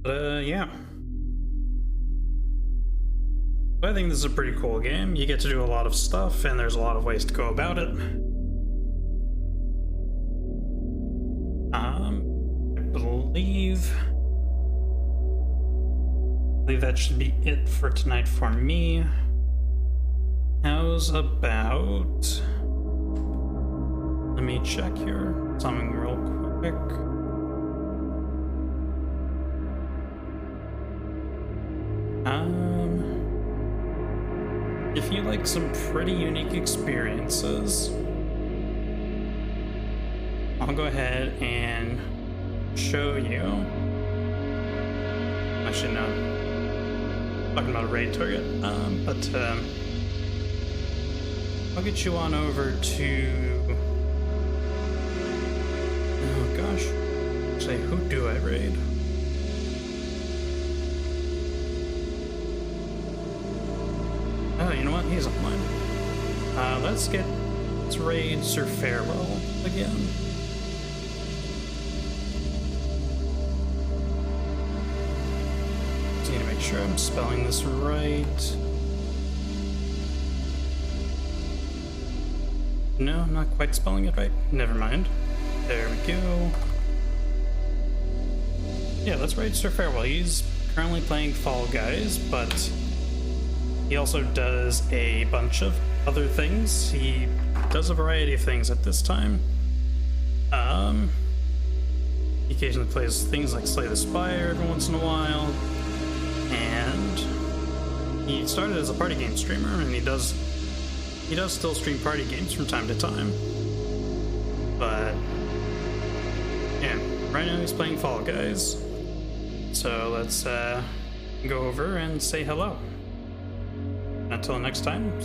But, yeah. But I think this is a pretty cool game. You get to do a lot of stuff, and there's a lot of ways to go about it. I believe that should be it for tonight for me. How's about... Let me check here something real quick. If you like some pretty unique experiences, I'll go ahead and show you. Actually, no. Talking about a raid target, but I'll get you on over to... Oh gosh. Actually, who do I raid? Oh, you know what? He's online. Let's raid Sir Farewell again. Just need to make sure I'm spelling this right. No, I'm not quite spelling it right. Never mind. There we go. Yeah, let's raid Sir Farewell. He's currently playing Fall Guys, but he also does a bunch of other things. He does a variety of things at this time. He occasionally plays things like Slay the Spire every once in a while, and he started as a party game streamer, and he does still stream party games from time to time. But yeah, right now he's playing Fall Guys. So let's go over and say hello. Until next time,